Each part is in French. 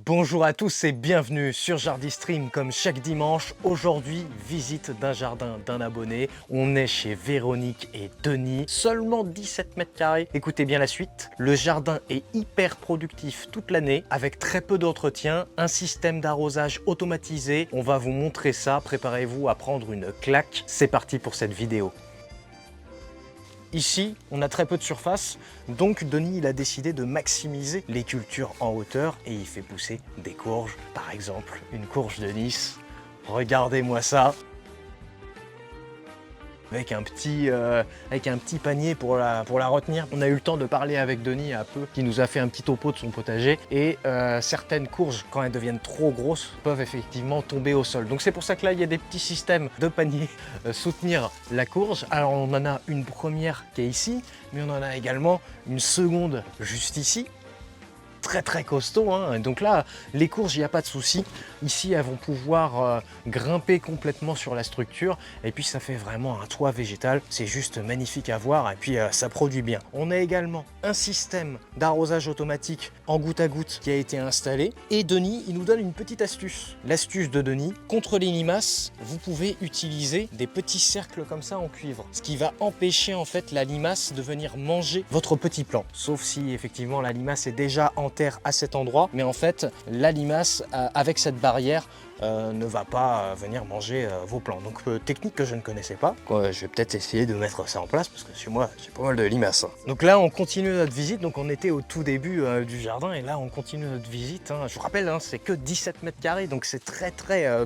Bonjour à tous et bienvenue sur Jardistream comme chaque dimanche. Aujourd'hui, visite d'un jardin d'un abonné. On est chez Véronique et Denis, seulement 17 mètres carrés. Écoutez bien la suite. Le jardin est hyper productif toute l'année avec très peu d'entretien, un système d'arrosage automatisé. On va vous montrer ça, préparez-vous à prendre une claque. C'est parti pour cette vidéo. Ici, on a très peu de surface, donc Denis il a décidé de maximiser les cultures en hauteur et il fait pousser des courges. Par exemple, une courge de Nice. Regardez-moi ça. Avec un petit panier pour la retenir. On a eu le temps de parler avec Denis un peu, qui nous a fait un petit topo de son potager. Et certaines courges, quand elles deviennent trop grosses, peuvent effectivement tomber au sol. Donc c'est pour ça que là, il y a des petits systèmes de panier soutenir la courge. Alors on en a une première qui est ici, mais on en a également une seconde juste ici. Très costaud, hein. Donc là les courges il n'y a pas de souci, ici elles vont pouvoir grimper complètement sur la structure et puis ça fait vraiment un toit végétal, c'est juste magnifique à voir et puis ça produit bien. On a également un système d'arrosage automatique en goutte à goutte qui a été installé et Denis il nous donne une petite astuce. L'astuce de Denis, contre les limaces vous pouvez utiliser des petits cercles comme ça en cuivre, ce qui va empêcher en fait la limace de venir manger votre petit plant, sauf si effectivement la limace est déjà en terre à cet endroit, mais en fait la limace avec cette barrière ne va pas venir manger vos plants. Donc technique que je ne connaissais pas, je vais peut-être essayer de mettre ça en place parce que chez moi j'ai pas mal de limaces. Donc là on continue notre visite, donc on était au tout début du jardin et là on continue notre visite. Je vous rappelle c'est que 17 mètres carrés, donc c'est très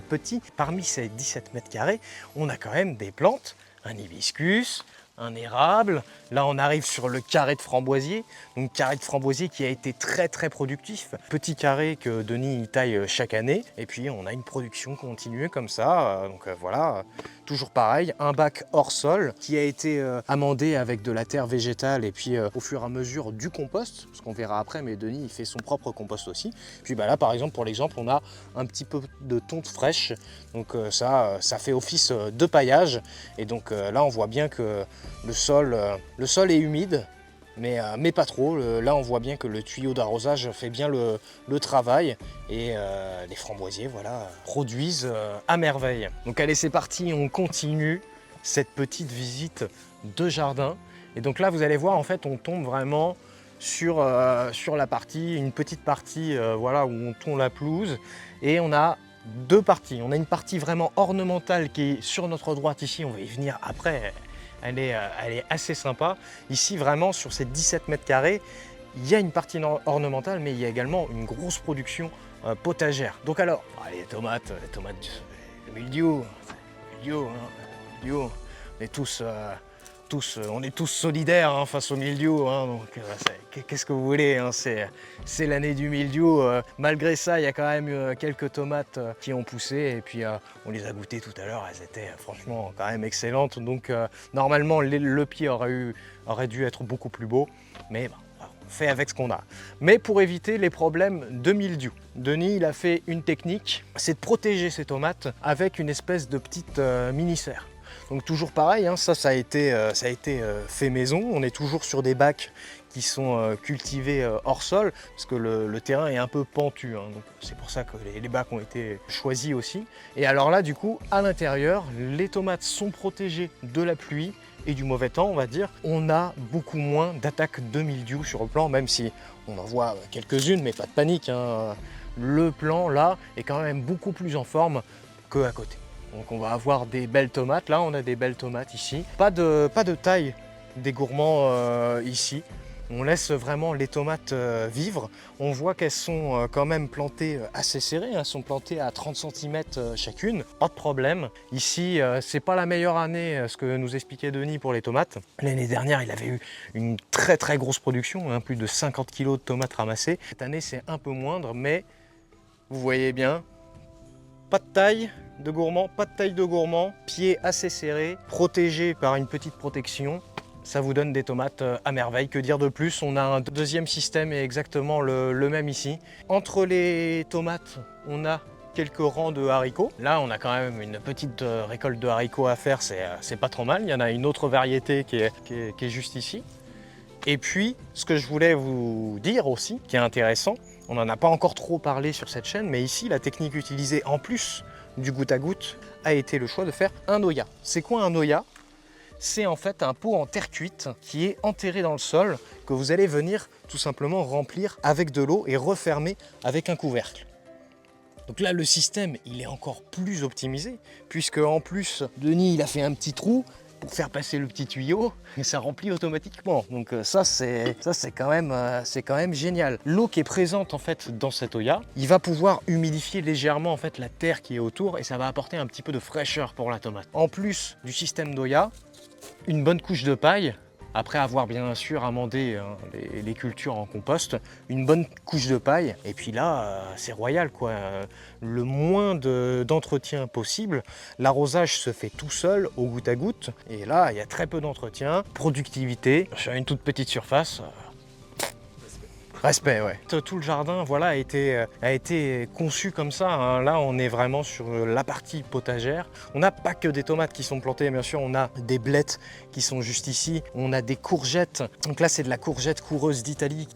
petit. Parmi ces 17 mètres carrés on a quand même des plantes, un hibiscus, un érable. Là on arrive sur le carré de framboisier, donc carré de framboisier qui a été très productif, petit carré que Denis taille chaque année et puis on a une production continue comme ça, donc voilà, toujours pareil, un bac hors sol qui a été amendé avec de la terre végétale et puis au fur et à mesure du compost, parce qu'on verra après, mais Denis il fait son propre compost aussi. Puis bah là par exemple, pour l'exemple, on a un petit peu de tonte fraîche, donc ça fait office de paillage et donc là on voit bien que le sol est humide, mais pas trop. Là on voit bien que le tuyau d'arrosage fait bien le travail et les framboisiers voilà, produisent à merveille. Donc allez c'est parti, on continue cette petite visite de jardin. Et donc là vous allez voir en fait on tombe vraiment sur la partie, une petite partie voilà, où on tond la pelouse et on a deux parties. On a une partie vraiment ornementale qui est sur notre droite ici, on va y venir après. Elle est assez sympa. Ici, vraiment, sur ces 17 mètres carrés, il y a une partie ornementale, mais il y a également une grosse production potagère. Donc alors, les tomates, le mildiou, on est tous solidaires hein, face au mildiou. Hein, donc, qu'est-ce que vous voulez hein, c'est l'année du mildiou. Malgré ça, il y a quand même quelques tomates qui ont poussé. Et puis, on les a goûtées tout à l'heure. Elles étaient franchement quand même excellentes. Donc, normalement, le pied aurait dû être beaucoup plus beau. Mais bon, on fait avec ce qu'on a. Mais pour éviter les problèmes de mildiou, Denis, il a fait une technique. C'est de protéger ses tomates avec une espèce de petite mini-serre. Donc toujours pareil, hein, ça a été fait maison. On est toujours sur des bacs qui sont cultivés hors sol parce que le terrain est un peu pentu. Hein, donc c'est pour ça que les bacs ont été choisis aussi. Et alors là, du coup, à l'intérieur, les tomates sont protégées de la pluie et du mauvais temps, on va dire. On a beaucoup moins d'attaques de mildiou sur le plan, même si on en voit quelques-unes, mais pas de panique. Hein. Le plan là est quand même beaucoup plus en forme qu'à côté. Donc on va avoir des belles tomates, là on a des belles tomates ici. Pas de taille des gourmands ici. On laisse vraiment les tomates vivre. On voit qu'elles sont quand même plantées assez serrées, elles sont plantées à 30 cm chacune, pas de problème. Ici, c'est pas la meilleure année, ce que nous expliquait Denis pour les tomates. L'année dernière, il avait eu une très grosse production, hein, plus de 50 kg de tomates ramassées. Cette année, c'est un peu moindre, mais vous voyez bien, pas de taille de gourmand, pied assez serré, protégé par une petite protection. Ça vous donne des tomates à merveille. Que dire de plus? On a un deuxième système et exactement le même ici. Entre les tomates, on a quelques rangs de haricots. Là, on a quand même une petite récolte de haricots à faire, c'est pas trop mal. Il y en a une autre variété qui est juste ici. Et puis, ce que je voulais vous dire aussi, qui est intéressant, On n'en a pas encore trop parlé sur cette chaîne, mais ici, la technique utilisée en plus du goutte à goutte a été le choix de faire un Oya. C'est quoi un Oya? C'est en fait un pot en terre cuite qui est enterré dans le sol, que vous allez venir tout simplement remplir avec de l'eau et refermer avec un couvercle. Donc là, le système, il est encore plus optimisé, puisque en plus, Denis, il a fait un petit trou pour faire passer le petit tuyau et ça remplit automatiquement. Donc ça c'est quand même génial. L'eau qui est présente en fait dans cet Oya, il va pouvoir humidifier légèrement en fait la terre qui est autour et ça va apporter un petit peu de fraîcheur pour la tomate. En plus du système d'Oya, une bonne couche de paille. Après avoir bien sûr amendé les cultures en compost, une bonne couche de paille, et puis là, c'est royal quoi. Le moins d'entretien possible, l'arrosage se fait tout seul, au goutte à goutte, et là, il y a très peu d'entretien, productivité, sur une toute petite surface. Respect, ouais. Tout le jardin, voilà, a été conçu comme ça, hein. Là, on est vraiment sur la partie potagère. On n'a pas que des tomates qui sont plantées, bien sûr, on a des blettes qui sont juste ici. On a des courgettes. Donc là, c'est de la courgette coureuse d'Italie.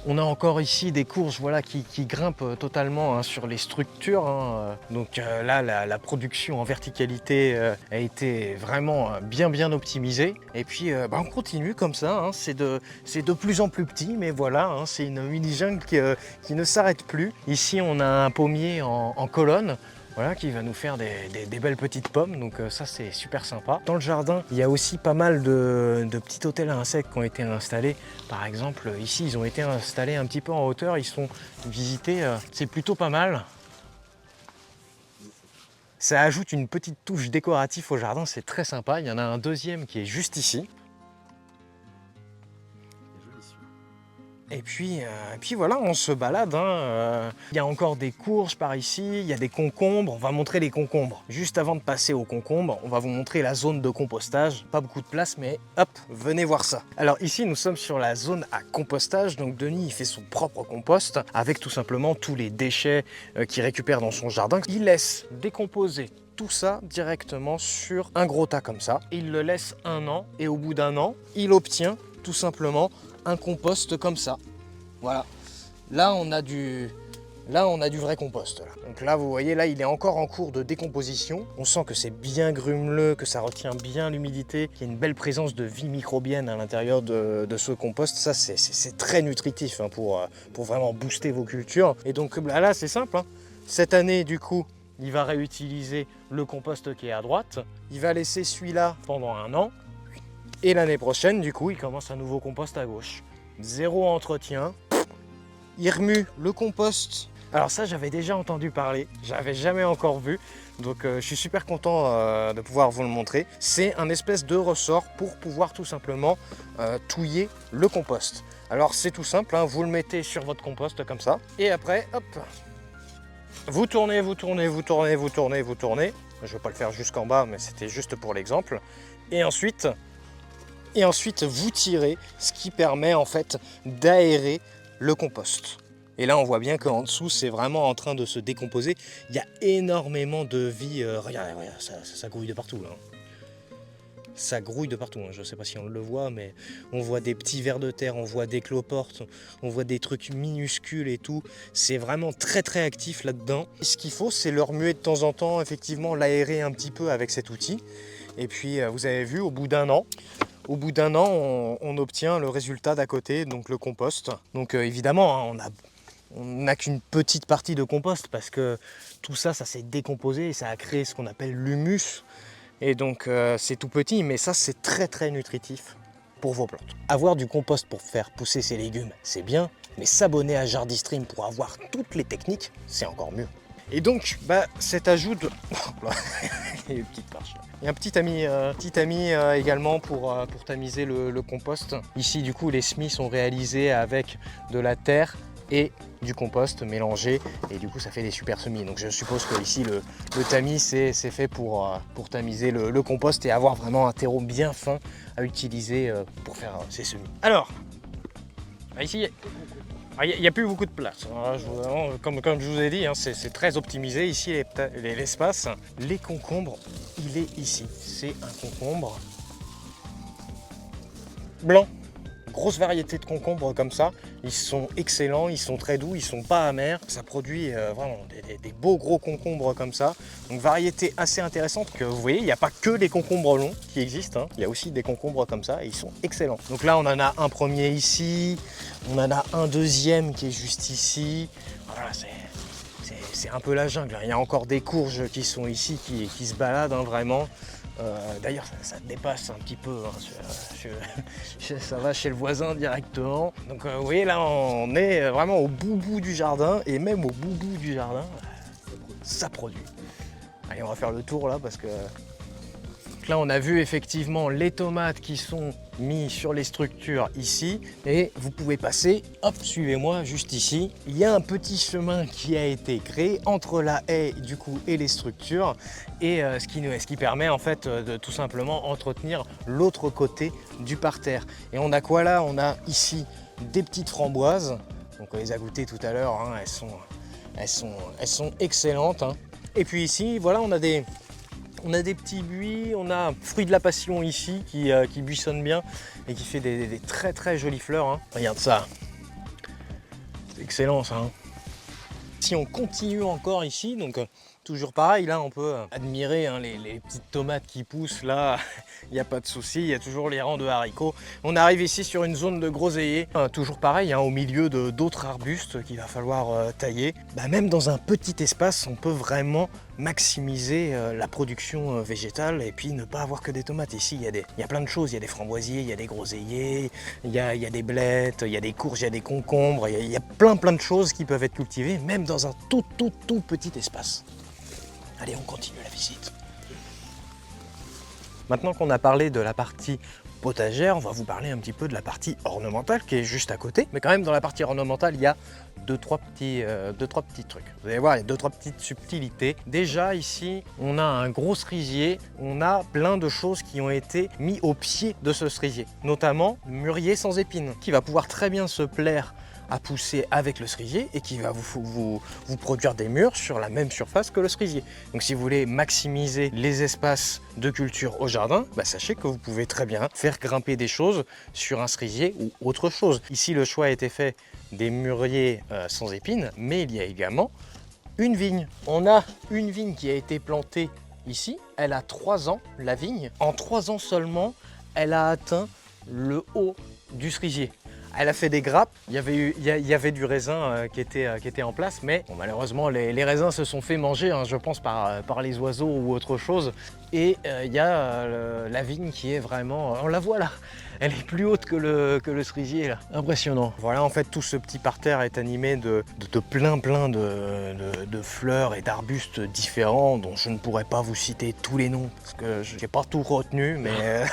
On a encore ici des courges voilà, qui grimpent totalement hein, sur les structures. Hein. Donc là, la production en verticalité a été vraiment bien optimisée. Et puis on continue comme ça. Hein. C'est de plus en plus petit, mais voilà, hein, c'est une mini-jungle qui ne s'arrête plus. Ici, on a un pommier en colonne. Voilà, qui va nous faire des belles petites pommes, donc ça c'est super sympa. Dans le jardin, il y a aussi pas mal de petits hôtels à insectes qui ont été installés. Par exemple, ici, ils ont été installés un petit peu en hauteur, ils sont visités, c'est plutôt pas mal. Ça ajoute une petite touche décorative au jardin, c'est très sympa. Il y en a un deuxième qui est juste ici. Et puis voilà, on se balade. Hein. Il y a encore des courges par ici, il y a des concombres. On va montrer les concombres. Juste avant de passer aux concombres, on va vous montrer la zone de compostage. Pas beaucoup de place, mais hop, venez voir ça. Alors ici, nous sommes sur la zone à compostage. Donc Denis, il fait son propre compost avec tout simplement tous les déchets qu'il récupère dans son jardin. Il laisse décomposer tout ça directement sur un gros tas comme ça. Il le laisse 1 an et au bout d'1 an, il obtient tout simplement un compost comme ça. Voilà. Là, on a du vrai compost. Là. Donc là, vous voyez, là, il est encore en cours de décomposition. On sent que c'est bien grumeleux, que ça retient bien l'humidité, qu'il y a une belle présence de vie microbienne à l'intérieur de ce compost. Ça, c'est très nutritif hein, pour vraiment booster vos cultures. Et donc là, c'est simple. Hein. Cette année, du coup, il va réutiliser le compost qui est à droite. Il va laisser celui-là pendant 1 an. Et l'année prochaine, du coup, il commence un nouveau compost à gauche. 0 entretien. Il remue le compost. Alors ça, j'avais déjà entendu parler. J'avais jamais encore vu. Donc je suis super content de pouvoir vous le montrer. C'est un espèce de ressort pour pouvoir tout simplement touiller le compost. Alors c'est tout simple, hein, vous le mettez sur votre compost comme ça. Et après, hop, vous tournez, vous tournez, vous tournez, vous tournez, vous tournez. Je ne vais pas le faire jusqu'en bas, mais c'était juste pour l'exemple. Et ensuite, vous tirez, ce qui permet en fait d'aérer le compost. Et là, on voit bien qu'en dessous, c'est vraiment en train de se décomposer. Il y a énormément de vie. Regardez, ça grouille de partout. Là. Ça grouille de partout. Hein. Je ne sais pas si on le voit, mais on voit des petits vers de terre, on voit des cloportes, on voit des trucs minuscules et tout. C'est vraiment très actif là-dedans. Ce qu'il faut, c'est le remuer de temps en temps, effectivement, l'aérer un petit peu avec cet outil. Et puis, vous avez vu, au bout d'un an, on obtient le résultat d'à côté, donc le compost. Donc évidemment, hein, on n'a qu'une petite partie de compost parce que tout ça, ça s'est décomposé et ça a créé ce qu'on appelle l'humus. Et donc c'est tout petit, mais ça c'est très nutritif pour vos plantes. Avoir du compost pour faire pousser ses légumes, c'est bien, mais s'abonner à Jardistream pour avoir toutes les techniques, c'est encore mieux. Et donc, cet ajout de... Il y a une petite marche. Il y a un petit ami également pour tamiser le compost. Ici, du coup, les semis sont réalisés avec de la terre et du compost mélangé. Et du coup, ça fait des super semis. Donc, je suppose que ici, le tamis, c'est fait pour tamiser le compost et avoir vraiment un terreau bien fin à utiliser pour faire ces semis. Alors, ici... Il n'y a plus beaucoup de place. Comme je vous ai dit, hein, c'est très optimisé ici l'espace. Les concombres, il est ici. C'est un concombre blanc. grosse variété de concombres comme ça. Ils sont excellents, ils sont très doux, ils sont pas amers. Ça produit vraiment des beaux gros concombres comme ça. Donc variété assez intéressante que vous voyez, il n'y a pas que les concombres longs qui existent, hein. Il y a aussi des concombres comme ça et ils sont excellents. Donc là on en a un premier ici, on en a un deuxième qui est juste ici. Voilà, c'est un peu la jungle, hein. Il y a encore des courges qui sont ici, qui se baladent, hein, vraiment. D'ailleurs ça dépasse un petit peu, hein. Ça va chez le voisin directement. Donc vous voyez là on est vraiment au bout du jardin et même au bout du jardin ça produit. Allez, on va faire le tour là parce que là on a vu effectivement les tomates qui sont mis sur les structures ici et vous pouvez passer, hop, suivez-moi juste ici. Il y a un petit chemin qui a été créé entre la haie du coup et les structures et ce qui permet en fait de tout simplement entretenir l'autre côté du parterre. Et on a quoi là? On a ici des petites framboises, donc on les a goûtées tout à l'heure, hein. Elles sont excellentes, hein. Et puis ici voilà on a des petits buis, on a fruit de la passion ici qui buissonne bien et qui fait des très jolies fleurs, hein. Regarde ça, c'est excellent ça, hein. Si on continue encore ici, donc toujours pareil, là on peut admirer, hein, les petites tomates qui poussent là, il n'y a pas de souci, il y a toujours les rangs de haricots. On arrive ici sur une zone de groseilliers, toujours pareil, hein, au milieu d'autres arbustes qu'il va falloir tailler. Même dans un petit espace, on peut vraiment maximiser la production végétale et puis ne pas avoir que des tomates. Ici, il y a plein de choses, il y a des framboisiers, il y a des groseilliers, il y a des blettes, il y a des courges, il y a des concombres, il y a plein de choses qui peuvent être cultivées, même dans un tout petit espace. Allez, on continue la visite. Maintenant qu'on a parlé de la partie potagère, on va vous parler un petit peu de la partie ornementale qui est juste à côté. Mais quand même, dans la partie ornementale, il y a deux, trois petits trucs. Vous allez voir, il y a deux, trois petites subtilités. Déjà, ici, on a un gros cerisier. On a plein de choses qui ont été mis au pied de ce cerisier. Notamment, mûrier sans épines, qui va pouvoir très bien se plaire à pousser avec le cerisier et qui va vous produire des mûres sur la même surface que le cerisier. Donc si vous voulez maximiser les espaces de culture au jardin, sachez que vous pouvez très bien faire grimper des choses sur un cerisier ou autre chose. Ici le choix a été fait des mûriers sans épines, mais il y a également une vigne. On a une vigne qui a été plantée ici, elle a 3 ans la vigne. En 3 ans seulement, elle a atteint le haut du cerisier. Elle a fait des grappes, il y avait du raisin qui était en place, mais bon, malheureusement les raisins se sont fait manger, hein, je pense par les oiseaux ou autre chose. Et il y a la vigne qui est vraiment, on la voit là, elle est plus haute que le cerisier là, impressionnant. Voilà, en fait tout ce petit parterre est animé de plein de fleurs et d'arbustes différents dont je ne pourrais pas vous citer tous les noms parce que je n'ai pas tout retenu, mais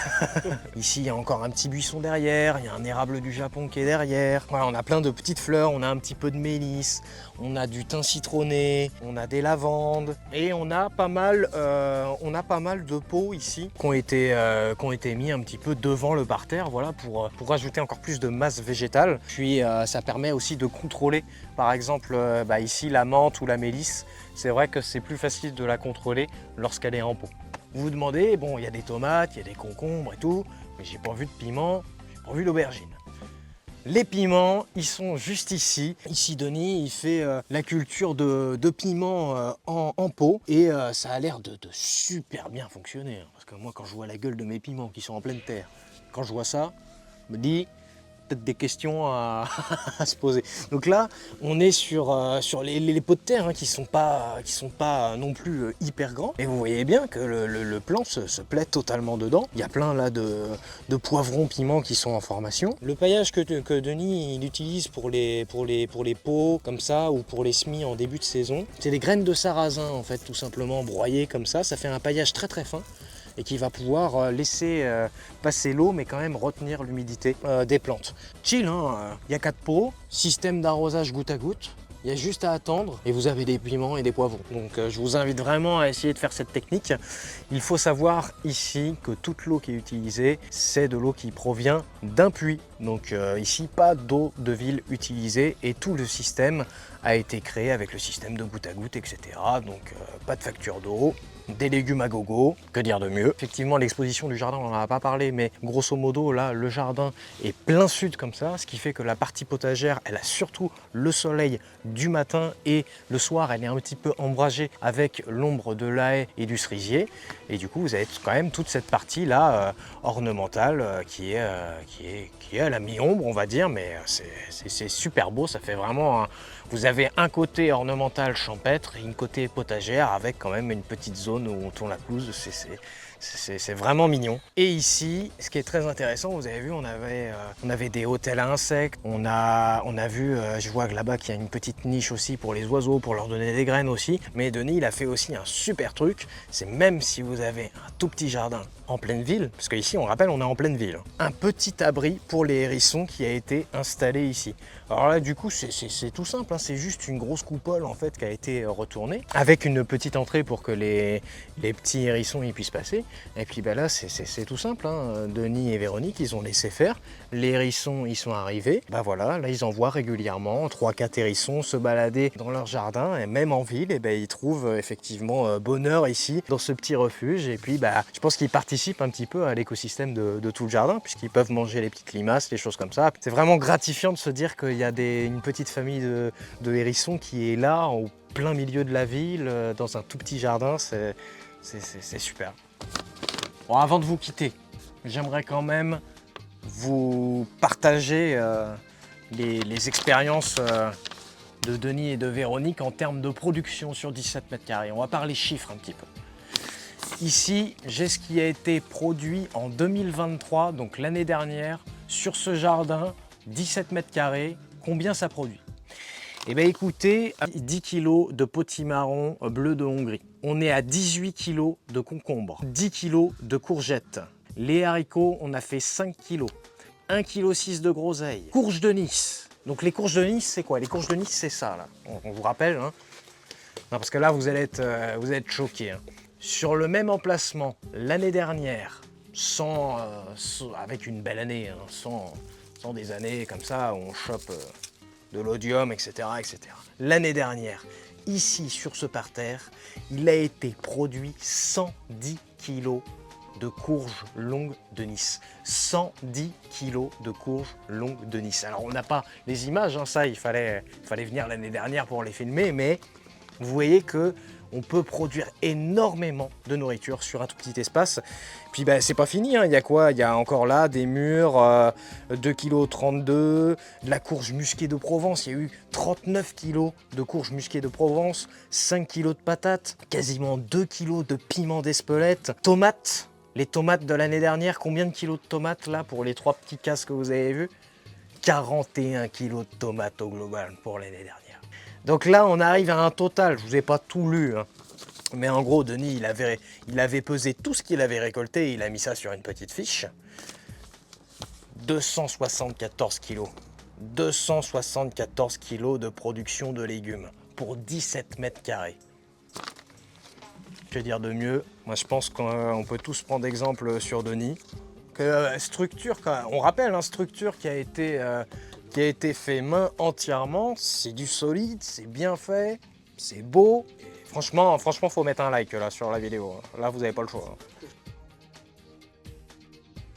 ici il y a encore un petit buisson derrière, il y a un érable du Japon qui est derrière. Voilà, on a plein de petites fleurs, on a un petit peu de mélisse, on a du thym citronné, on a des lavandes et on a pas mal de pots ici qui ont été mis un petit peu devant le parterre, voilà, pour rajouter encore plus de masse végétale. Puis ça permet aussi de contrôler, par exemple ici la menthe ou la mélisse. C'est vrai que c'est plus facile de la contrôler lorsqu'elle est en pot. Vous vous demandez, bon, il y a des tomates, il y a des concombres et tout, mais j'ai pas vu de piment, j'ai pas vu d'aubergine. Les piments, ils sont juste ici. Ici, Denis, il fait la culture de piments en pot et ça a l'air de super bien fonctionner, hein, parce que moi, quand je vois la gueule de mes piments qui sont en pleine terre, quand je vois ça, je me dis peut-être des questions à se poser. Donc là, on est sur les pots de terre, hein, qui sont pas non plus hyper grands. Et vous voyez bien que le plant se plaît totalement dedans. Il y a plein là de poivrons, piments qui sont en formation. Le paillage que Denis il utilise pour les pots comme ça ou pour les semis en début de saison, c'est des graines de sarrasin en fait, tout simplement broyées comme ça. Ça fait un paillage très fin et qui va pouvoir laisser passer l'eau mais quand même retenir l'humidité des plantes. Chill, hein, il y a 4 pots, système d'arrosage goutte à goutte, il y a juste à attendre et vous avez des piments et des poivrons. Donc je vous invite vraiment à essayer de faire cette technique. Il faut savoir ici que toute l'eau qui est utilisée, c'est de l'eau qui provient d'un puits. Donc ici, pas d'eau de ville utilisée et tout le système a été créé avec le système de goutte à goutte, etc. Donc pas de facture d'eau, des légumes à gogo, que dire de mieux. Effectivement, l'exposition du jardin, on n'en a pas parlé, mais grosso modo, là, le jardin est plein sud comme ça, ce qui fait que la partie potagère, elle a surtout le soleil du matin et le soir, elle est un petit peu ombragée avec l'ombre de la haie et du cerisier. Et du coup, vous avez quand même toute cette partie-là ornementale qui est à la mi-ombre, on va dire, mais c'est super beau, ça fait vraiment... Vous avez un côté ornemental champêtre et une côté potagère avec quand même une petite zone où on tourne la pelouse, c'est vraiment mignon. Et ici, ce qui est très intéressant, vous avez vu, on avait des hôtels à insectes, on a vu, je vois que là-bas qu'il y a une petite niche aussi pour les oiseaux, pour leur donner des graines aussi. Mais Denis, il a fait aussi un super truc, c'est même si vous avez un tout petit jardin en pleine ville, parce qu'ici, on rappelle, on est en pleine ville, un petit abri pour les hérissons qui a été installé ici. Alors là, du coup, c'est tout simple, hein, c'est juste une grosse coupole en fait qui a été retournée, avec une petite entrée pour que les petits hérissons y puissent passer. Et puis bah là, c'est tout simple, hein. Denis et Véronique, ils ont laissé faire. Les hérissons, ils sont arrivés. Bah voilà, là, ils en voient régulièrement 3-4 hérissons se balader dans leur jardin, et même en ville, et bah, ils trouvent effectivement bonheur ici, dans ce petit refuge. Et puis, bah, je pense qu'ils participent un petit peu à l'écosystème de tout le jardin, puisqu'ils peuvent manger les petites limaces, les choses comme ça. C'est vraiment gratifiant de se dire qu'il y a une petite famille de hérissons qui est là, au plein milieu de la ville, dans un tout petit jardin. C'est super. Bon, avant de vous quitter, j'aimerais quand même vous partager les expériences de Denis et de Véronique en termes de production sur 17 mètres carrés. On va parler chiffres un petit peu. Ici, j'ai ce qui a été produit en 2023, donc l'année dernière, sur ce jardin, 17 mètres carrés. Combien ça produit? Eh bien écoutez, 10 kg de potimarron bleu de Hongrie. On est à 18 kg de concombres, 10 kg de courgettes. Les haricots, on a fait 5 kg. 1,6 kg de groseilles. Courges de Nice. Donc les courges de Nice, c'est quoi? Les courges de Nice, c'est ça, là. On vous rappelle, hein. Non, parce que là, vous allez être choqués, hein. Sur le même emplacement, l'année dernière, avec une belle année, hein, sans des années comme ça où on chope de l'odium, etc., etc. L'année dernière, ici sur ce parterre, il a été produit 110 kg de courges longues de Nice. 110 kg de courges longues de Nice. Alors on n'a pas les images, hein, ça il fallait venir l'année dernière pour les filmer, mais vous voyez que on peut produire énormément de nourriture sur un tout petit espace. Puis bah, c'est pas fini, hein. Il y a quoi? Il y a encore là des mûres, 2,32 kg, de la courge musquée de Provence. Il y a eu 39 kg de courge musquée de Provence, 5 kg de patates, quasiment 2 kg de piment d'Espelette, tomates. Les tomates de l'année dernière, combien de kilos de tomates là pour les 3 petits casses que vous avez vus? 41 kg de tomates au global pour l'année dernière. Donc là, on arrive à un total, je ne vous ai pas tout lu, hein, mais en gros, Denis, il avait pesé tout ce qu'il avait récolté, il a mis ça sur une petite fiche. 274 kg. 274 kg de production de légumes pour 17 mètres carrés. Que dire de mieux? Moi, je pense qu'on peut tous prendre exemple sur Denis. Structure, on rappelle, hein, structure qui a été fait main entièrement, c'est du solide, c'est bien fait, c'est beau. Et franchement, faut mettre un like là sur la vidéo. Là, vous n'avez pas le choix.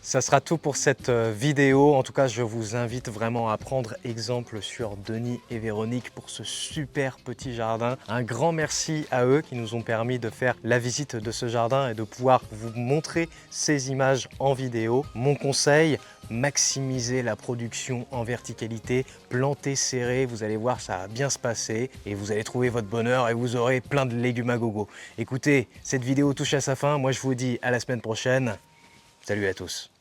Ça sera tout pour cette vidéo. En tout cas, je vous invite vraiment à prendre exemple sur Denis et Véronique pour ce super petit jardin. Un grand merci à eux qui nous ont permis de faire la visite de ce jardin et de pouvoir vous montrer ces images en vidéo. Mon conseil, maximiser la production en verticalité, planter serré, vous allez voir, ça va bien se passer et vous allez trouver votre bonheur et vous aurez plein de légumes à gogo. Écoutez, cette vidéo touche à sa fin. Moi, je vous dis à la semaine prochaine. Salut à tous.